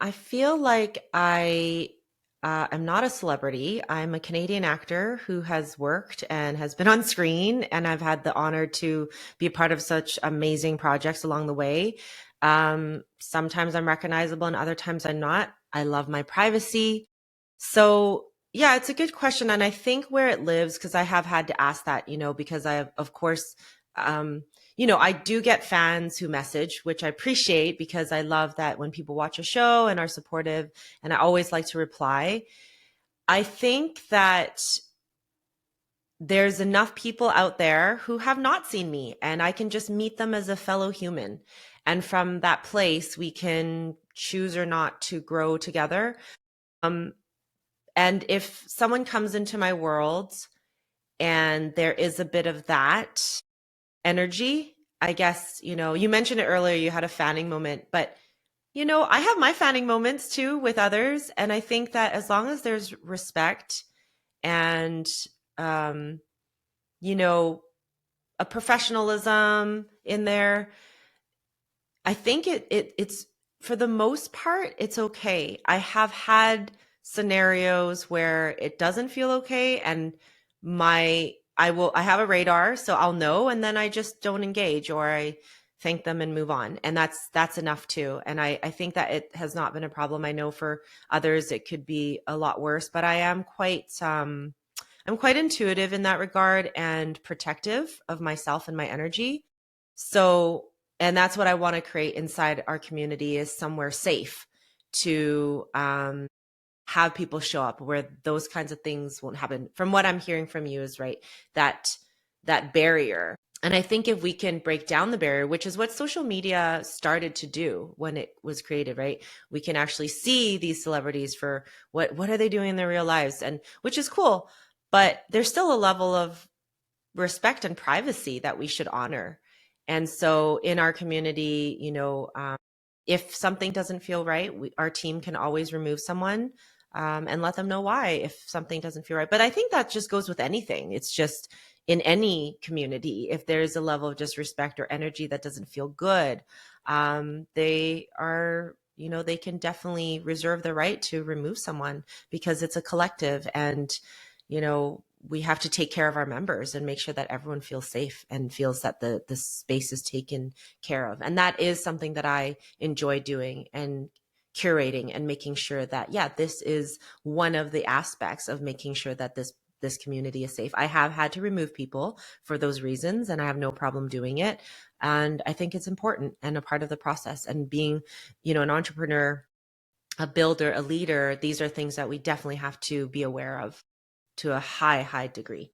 I feel like I am not a celebrity. I'm a Canadian actor who has worked and has been on screen, and I've had the honor to be a part of such amazing projects along the way. Sometimes I'm recognizable, and other times I'm not. I love my privacy. So, yeah, it's a good question. And I think where it lives, because I have had to ask that, because I have, of course, um, I do get fans who message, which I appreciate because I love that when people watch a show and are supportive, and I always like to reply. I think that there's enough people out there who have not seen me, and I can just meet them as a fellow human. And from that place, we can choose or not to grow together. Um, and if someone comes into my world and there is a bit of that energy, I guess, you mentioned it earlier, you had a fanning moment, but I have my fanning moments too with others. And I think that as long as there's respect and, um, you know, a professionalism in there, I think it's for the most part, it's okay. I have had scenarios where it doesn't feel okay, and I have a radar, so I'll know, and then I just don't engage, or I thank them and move on. And that's enough too. And I think that it has not been a problem. I know for others it could be a lot worse, but I'm quite intuitive in that regard and protective of myself and my energy. So, and that's what I want to create inside our community, is somewhere safe to have people show up where those kinds of things won't happen. From what I'm hearing from you is right, that that barrier. And I think if we can break down the barrier, which is what social media started to do when it was created, right? We can actually see these celebrities for what are they doing in their real lives, and which is cool. But there's still a level of respect and privacy that we should honor. And so in our community, if something doesn't feel right, our team can always remove someone, and let them know why if something doesn't feel right. But I think that just goes with anything. It's just in any community, if there's a level of disrespect or energy that doesn't feel good, they are, they can definitely reserve the right to remove someone, because it's a collective. And we have to take care of our members and make sure that everyone feels safe and feels that the space is taken care of. And that is something that I enjoy doing, and curating, and making sure that, yeah, this is one of the aspects of making sure that this community is safe. I have had to remove people for those reasons, and I have no problem doing it. And I think it's important and a part of the process. And being, an entrepreneur, a builder, a leader, these are things that we definitely have to be aware of to a high, high degree.